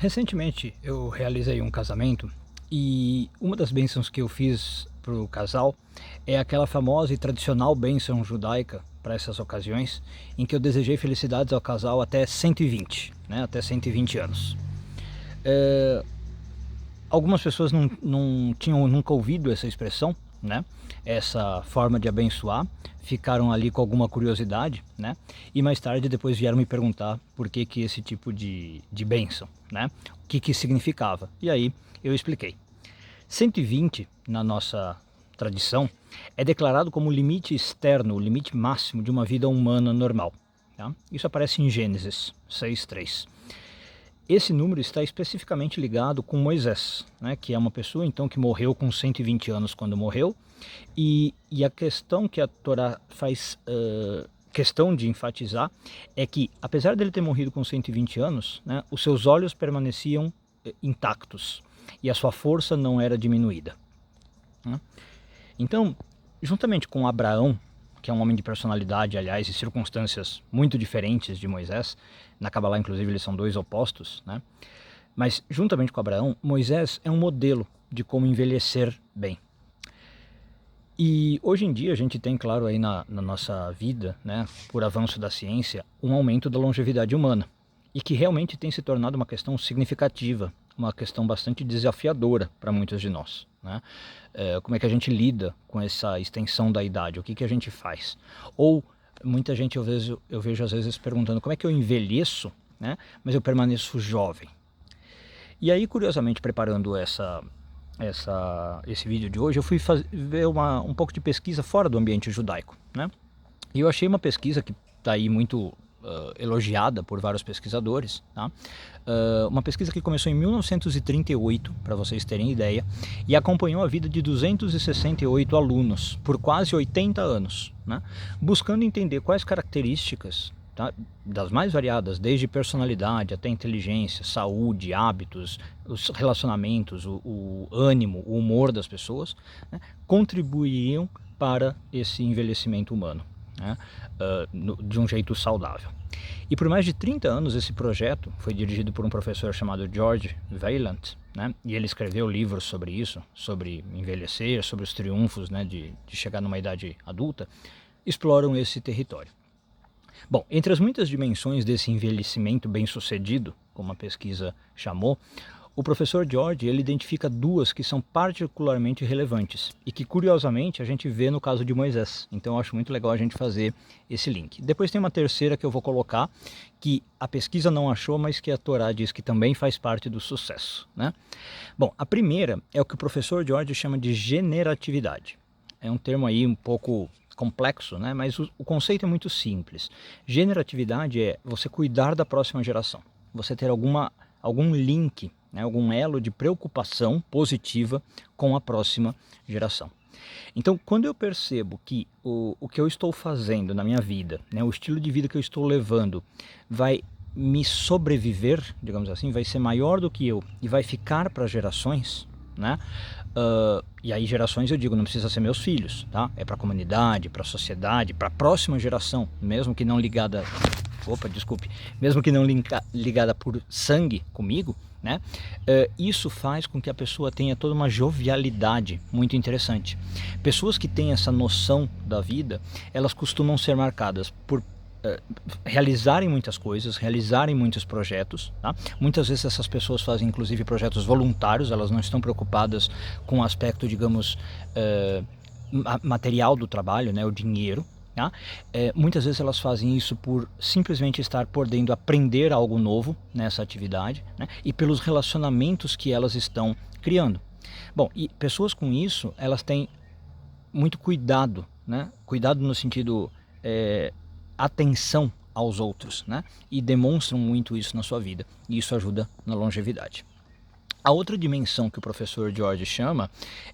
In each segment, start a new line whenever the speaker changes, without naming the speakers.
Recentemente eu realizei um casamento e uma das bênçãos que eu fiz para o casal é aquela famosa e tradicional bênção judaica para essas ocasiões, em que eu desejei felicidades ao casal até 120, né, até 120 anos. Algumas pessoas não tinham nunca ouvido essa expressão, né? Essa forma de abençoar, ficaram ali com alguma curiosidade, né? E mais tarde depois vieram me perguntar por que esse tipo de bênção, né? O que significava. E aí eu expliquei. 120 na nossa tradição é declarado como o limite externo, o limite máximo de uma vida humana normal. Tá? Isso aparece em Gênesis 6:3. Esse número está especificamente ligado com Moisés, né, que é uma pessoa então que morreu com 120 anos quando morreu, e a questão que a Torá faz questão de enfatizar é que, apesar dele ter morrido com 120 anos, né, os seus olhos permaneciam intactos e a sua força não era diminuída. Né? Então, juntamente com Abraão, que é um homem de personalidade, aliás, e circunstâncias muito diferentes de Moisés, na Cabalá, inclusive, eles são dois opostos, né? Mas, juntamente com Abraão, Moisés é um modelo de como envelhecer bem. E hoje em dia a gente tem, claro, aí na nossa vida, né, por avanço da ciência, um aumento da longevidade humana. E que realmente tem se tornado uma questão significativa, uma questão bastante desafiadora para muitos de nós. Né? Como é que a gente lida com essa extensão da idade? O que a gente faz? Ou muita gente eu vejo às vezes perguntando como é que eu envelheço, né, mas eu permaneço jovem. E aí, curiosamente, preparando esse vídeo de hoje, eu fui ver um pouco de pesquisa fora do ambiente judaico. Né? E eu achei uma pesquisa que está aí muito elogiada por vários pesquisadores, tá? Uma pesquisa que começou em 1938, para vocês terem ideia, e acompanhou a vida de 268 alunos por quase 80 anos, né? Buscando entender quais características, tá, das mais variadas, desde personalidade até inteligência, saúde, hábitos, os relacionamentos, o ânimo, o humor das pessoas, né, contribuiriam para esse envelhecimento humano. Né, de um jeito saudável. E por mais de 30 anos esse projeto foi dirigido por um professor chamado George Vaillant, né, e ele escreveu livros sobre isso, sobre envelhecer, sobre os triunfos, né, de chegar numa idade adulta, exploram esse território. Bom, entre as muitas dimensões desse envelhecimento bem-sucedido, como a pesquisa chamou, o professor George ele identifica duas que são particularmente relevantes e que, curiosamente, a gente vê no caso de Moisés. Então eu acho muito legal a gente fazer esse link. Depois tem uma terceira que eu vou colocar, que a pesquisa não achou, mas que a Torá diz que também faz parte do sucesso. Né? Bom, a primeira é o que o professor George chama de generatividade. É um termo aí um pouco complexo, né? Mas o conceito é muito simples. Generatividade é você cuidar da próxima geração. Você ter algum link, né, algum elo de preocupação positiva com a próxima geração. Então, quando eu percebo que o que eu estou fazendo na minha vida, né, o estilo de vida que eu estou levando, vai me sobreviver, digamos assim, vai ser maior do que eu e vai ficar para gerações, né? E aí gerações eu digo, não precisa ser meus filhos, tá? É para a comunidade, para a sociedade, para a próxima geração, mesmo que não ligada... Opa, desculpe. Mesmo que não ligada por sangue comigo, né? Isso faz com que a pessoa tenha toda uma jovialidade muito interessante. Pessoas que têm essa noção da vida, elas costumam ser marcadas por realizarem muitas coisas, realizarem muitos projetos. Tá? Muitas vezes essas pessoas fazem inclusive projetos voluntários, elas não estão preocupadas com o aspecto, digamos, material do trabalho, né? O dinheiro. Tá? Muitas vezes elas fazem isso por simplesmente estar podendo aprender algo novo nessa atividade, né? E pelos relacionamentos que elas estão criando. Bom, e pessoas com isso, elas têm muito cuidado, né? Cuidado no sentido atenção aos outros, né? E demonstram muito isso na sua vida, e isso ajuda na longevidade. A outra dimensão que o professor George chama,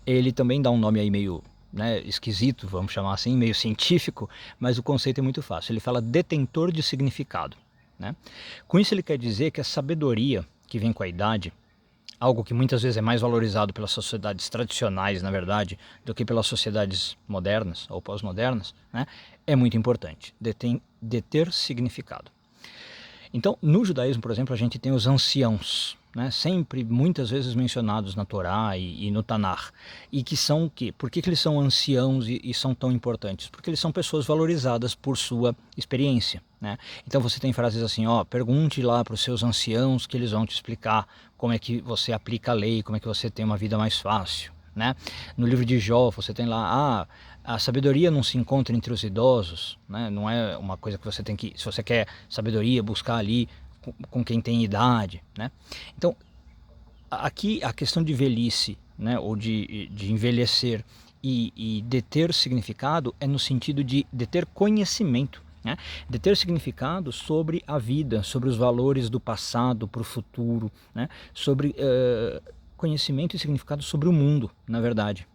ele também dá um nome aí meio, né, esquisito, vamos chamar assim, meio científico, mas o conceito é muito fácil. Ele fala detentor de significado. Né? Com isso ele quer dizer que a sabedoria que vem com a idade, algo que muitas vezes é mais valorizado pelas sociedades tradicionais, na verdade, do que pelas sociedades modernas ou pós-modernas, né, é muito importante, deter significado. Então, no judaísmo, por exemplo, a gente tem os anciãos, né, sempre, muitas vezes mencionados na Torá e no Tanakh, e que são o quê? Por que eles são anciãos e são tão importantes? Porque eles são pessoas valorizadas por sua experiência, né? Então você tem frases assim, ó, pergunte lá para os seus anciãos que eles vão te explicar como é que você aplica a lei, como é que você tem uma vida mais fácil, né? No livro de Jó você tem lá, a sabedoria não se encontra entre os idosos, né? Não é uma coisa que você tem que, se você quer sabedoria, buscar ali com quem tem idade, né? Então, aqui a questão de velhice, né, ou de envelhecer e de ter significado é no sentido de ter conhecimento, né? De ter significado sobre a vida, sobre os valores do passado para o futuro, né? Sobre conhecimento e significado sobre o mundo, na verdade.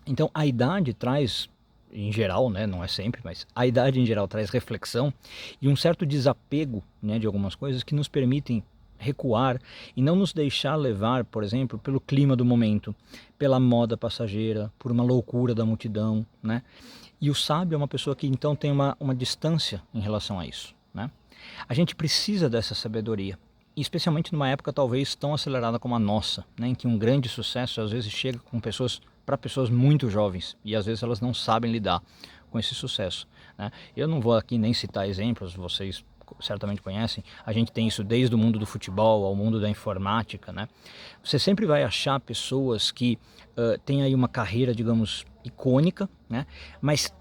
Então a idade traz, em geral, né, não é sempre, mas a idade em geral traz reflexão e um certo desapego, né, de algumas coisas que nos permitem recuar e não nos deixar levar, por exemplo, pelo clima do momento, pela moda passageira, por uma loucura da multidão, né? E o sábio é uma pessoa que então tem uma distância em relação a isso, né? A gente precisa dessa sabedoria, e especialmente numa época talvez tão acelerada como a nossa, né, em que um grande sucesso às vezes chega com pessoas para pessoas muito jovens e às vezes elas não sabem lidar com esse sucesso, né? Eu não vou aqui nem citar exemplos, vocês certamente conhecem, a gente tem isso desde o mundo do futebol ao mundo da informática, né? Você sempre vai achar pessoas que têm aí uma carreira, digamos, icônica, né? Mas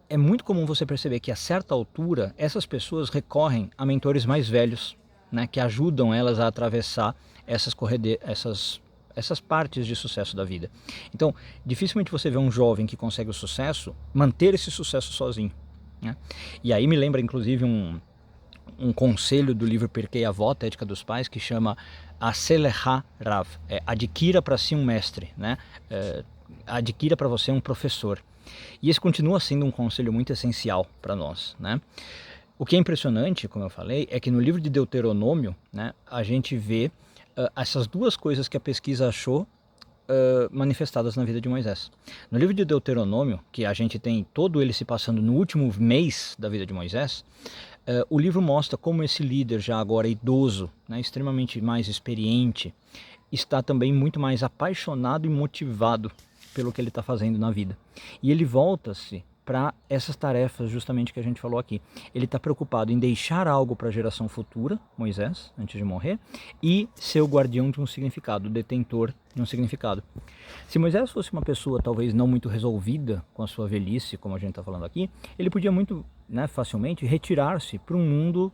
é muito comum você perceber que a certa altura essas pessoas recorrem a mentores mais velhos, né, que ajudam elas a atravessar essas partes de sucesso da vida. Então, dificilmente você vê um jovem que consegue o sucesso manter esse sucesso sozinho, né? E aí me lembra inclusive um conselho do livro Pirkei Avot, Ética dos Pais, que chama Aselecha Rav, adquira para si um mestre, né? Adquira para você um professor. E esse continua sendo um conselho muito essencial para nós, né? O que é impressionante, como eu falei, é que no livro de Deuteronômio, né, a gente vê essas duas coisas que a pesquisa achou manifestadas na vida de Moisés. No livro de Deuteronômio, que a gente tem todo ele se passando no último mês da vida de Moisés, o livro mostra como esse líder, já agora idoso, né, extremamente mais experiente, está também muito mais apaixonado e motivado pelo que ele está fazendo na vida. E ele volta-se para essas tarefas justamente que a gente falou aqui. Ele está preocupado em deixar algo para a geração futura, Moisés, antes de morrer, e ser o guardião de um significado, o detentor de um significado. Se Moisés fosse uma pessoa talvez não muito resolvida com a sua velhice, como a gente está falando aqui, ele podia muito, né, facilmente retirar-se para um mundo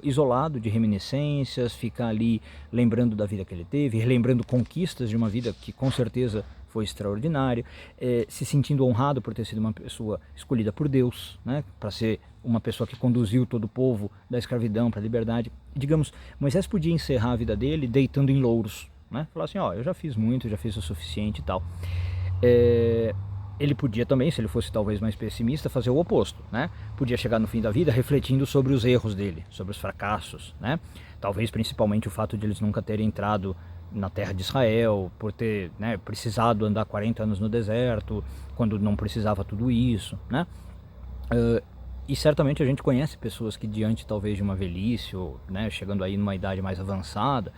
isolado de reminiscências, ficar ali lembrando da vida que ele teve, relembrando conquistas de uma vida que com certeza foi extraordinária, se sentindo honrado por ter sido uma pessoa escolhida por Deus, né, para ser uma pessoa que conduziu todo o povo da escravidão para a liberdade. Digamos, Moisés podia encerrar a vida dele deitando em louros, né, falar assim, ó, eu já fiz muito, já fiz o suficiente e tal. Ele podia também, se ele fosse talvez mais pessimista, fazer o oposto, né? Podia chegar no fim da vida refletindo sobre os erros dele, sobre os fracassos, né? Talvez principalmente o fato de eles nunca terem entrado na terra de Israel, por ter, né, precisado andar 40 anos no deserto, quando não precisava tudo isso, né? E certamente a gente conhece pessoas que diante talvez de uma velhice, ou, né, chegando aí numa idade mais avançada,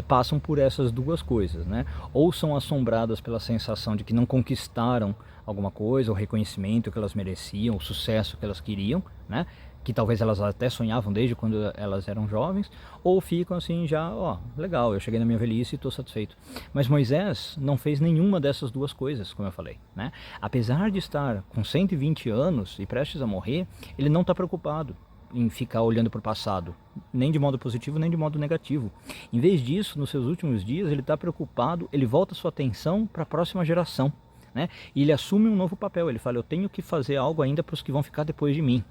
passam por essas duas coisas, né? Ou são assombradas pela sensação de que não conquistaram alguma coisa, o reconhecimento que elas mereciam, o sucesso que elas queriam, né? Que talvez elas até sonhavam desde quando elas eram jovens, ou ficam assim já, ó, legal, eu cheguei na minha velhice e estou satisfeito. Mas Moisés não fez nenhuma dessas duas coisas, como eu falei, né? Apesar de estar com 120 anos e prestes a morrer, ele não está preocupado em ficar olhando para o passado, nem de modo positivo, nem de modo negativo. Em vez disso, nos seus últimos dias, ele está preocupado, ele volta sua atenção para a próxima geração, né? E ele assume um novo papel, ele fala, eu tenho que fazer algo ainda para os que vão ficar depois de mim.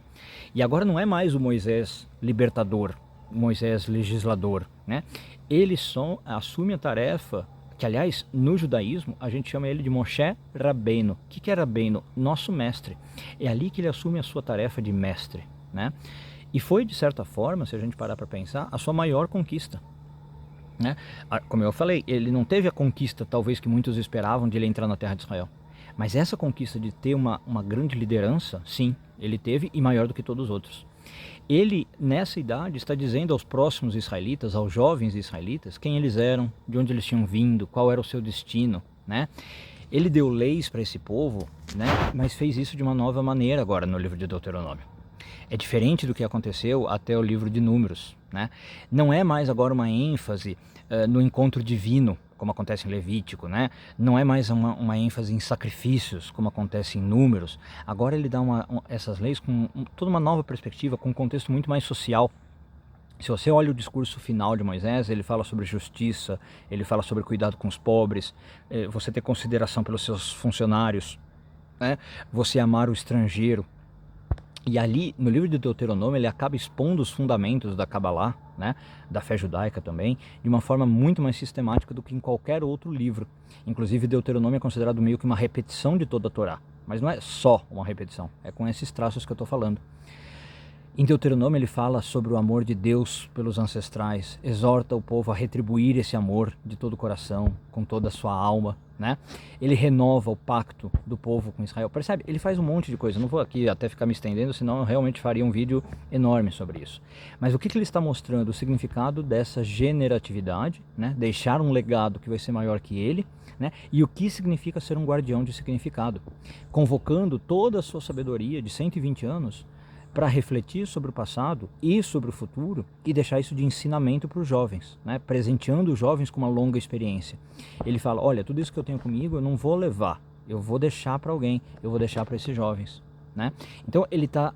E agora não é mais o Moisés libertador, o Moisés legislador, né? Ele só assume a tarefa, que aliás no judaísmo a gente chama ele de Moshe Rabbeinu. O que é Rabbeinu? Nosso mestre. É ali que ele assume a sua tarefa de mestre, né? E foi de certa forma, se a gente parar para pensar, a sua maior conquista, né? Como eu falei, ele não teve a conquista talvez que muitos esperavam de ele entrar na terra de Israel. Mas essa conquista de ter uma grande liderança, sim, ele teve, e maior do que todos os outros. Ele, nessa idade, está dizendo aos próximos israelitas, aos jovens israelitas, quem eles eram, de onde eles tinham vindo, qual era o seu destino, né? Ele deu leis para esse povo, né? Mas fez isso de uma nova maneira agora no livro de Deuteronômio. É diferente do que aconteceu até o livro de Números, né? Não é mais agora uma ênfase no encontro divino, como acontece em Levítico, né? Não é mais uma ênfase em sacrifícios, como acontece em Números. Agora ele dá essas leis com toda uma nova perspectiva, com um contexto muito mais social. Se você olha o discurso final de Moisés, ele fala sobre justiça, ele fala sobre cuidado com os pobres, você ter consideração pelos seus funcionários, né? Você amar o estrangeiro. E ali, no livro de Deuteronômio, ele acaba expondo os fundamentos da Kabbalah, né, da fé judaica também, de uma forma muito mais sistemática do que em qualquer outro livro. Inclusive, Deuteronômio é considerado meio que uma repetição de toda a Torá. Mas não é só uma repetição, é com esses traços que eu estou falando. Em Deuteronômio ele fala sobre o amor de Deus pelos ancestrais, exorta o povo a retribuir esse amor de todo o coração, com toda a sua alma, né? Ele renova o pacto do povo com Israel. Percebe? Ele faz um monte de coisa. Não vou aqui até ficar me estendendo, senão eu realmente faria um vídeo enorme sobre isso. Mas o que ele está mostrando? O significado dessa generatividade, né? Deixar um legado que vai ser maior que ele, né? E o que significa ser um guardião de significado. Convocando toda a sua sabedoria de 120 anos para refletir sobre o passado e sobre o futuro e deixar isso de ensinamento para os jovens, né? Presenteando os jovens com uma longa experiência. Ele fala, olha, tudo isso que eu tenho comigo eu não vou levar, eu vou deixar para alguém, eu vou deixar para esses jovens, né? Então ele está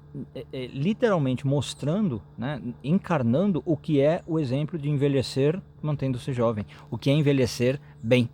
literalmente mostrando, né, encarnando o que é o exemplo de envelhecer mantendo-se jovem, o que é envelhecer bem.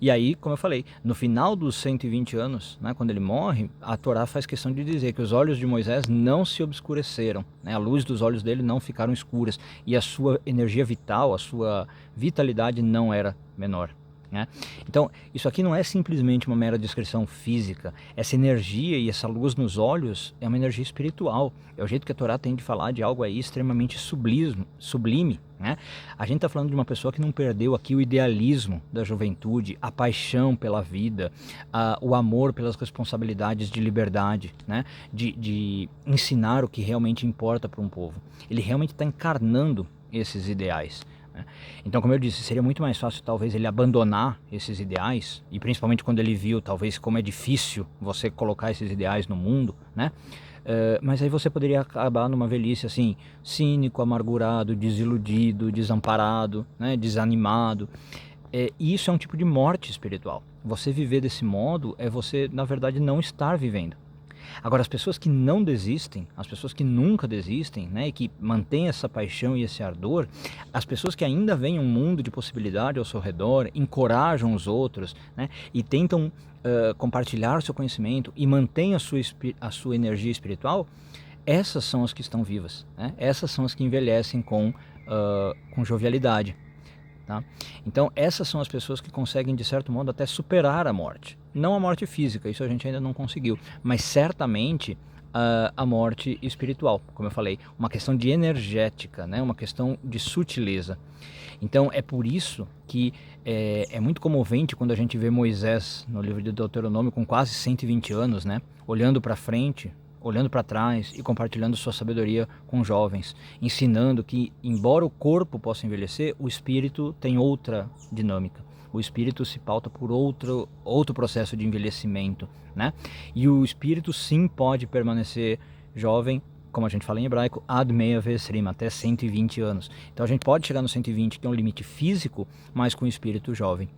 E aí, como eu falei, no final dos 120 anos, né, quando ele morre, a Torá faz questão de dizer que os olhos de Moisés não se obscureceram, né, a luz dos olhos dele não ficaram escuras e a sua energia vital, a sua vitalidade não era menor. Né? Então, isso aqui não é simplesmente uma mera descrição física. Essa energia e essa luz nos olhos é uma energia espiritual. É o jeito que a Torá tem de falar de algo aí extremamente sublime. Né? A gente está falando de uma pessoa que não perdeu aqui o idealismo da juventude, a paixão pela vida, o amor pelas responsabilidades de liberdade, né? de ensinar o que realmente importa para um povo. Ele realmente está encarnando esses ideais. Então, como eu disse, seria muito mais fácil talvez ele abandonar esses ideais, e principalmente quando ele viu talvez como é difícil você colocar esses ideais no mundo, né? Mas aí você poderia acabar numa velhice assim, cínico, amargurado, desiludido, desamparado, né? Desanimado. E isso é um tipo de morte espiritual. Você viver desse modo é você, na verdade, não estar vivendo. Agora, as pessoas que não desistem, as pessoas que nunca desistem, né, e que mantêm essa paixão e esse ardor, as pessoas que ainda veem um mundo de possibilidade ao seu redor, encorajam os outros, né, e tentam compartilhar o seu conhecimento e mantêm a sua energia espiritual, essas são as que estão vivas, né? Essas são as que envelhecem com jovialidade. Tá? Então essas são as pessoas que conseguem de certo modo até superar a morte. Não a morte física, isso a gente ainda não conseguiu, mas certamente a morte espiritual, como eu falei, uma questão de energética, né? Uma questão de sutileza. Então é por isso que é muito comovente quando a gente vê Moisés no livro de Deuteronômio com quase 120 anos, né? Olhando para frente, olhando para trás e compartilhando sua sabedoria com jovens, ensinando que, embora o corpo possa envelhecer, o espírito tem outra dinâmica. O espírito se pauta por outro processo de envelhecimento, né? E o espírito sim pode permanecer jovem, como a gente fala em hebraico, ad meia vesrim, até 120 anos. Então a gente pode chegar no 120, que é um limite físico, mas com o espírito jovem.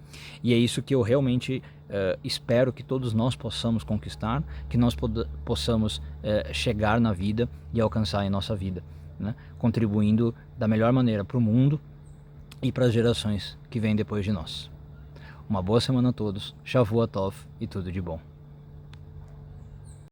E é isso que eu realmente espero que todos nós possamos conquistar, que nós possamos chegar na vida e alcançar em nossa vida, né? Contribuindo da melhor maneira para o mundo e para as gerações que vêm depois de nós. Uma boa semana a todos, Shavua Tov e tudo de bom.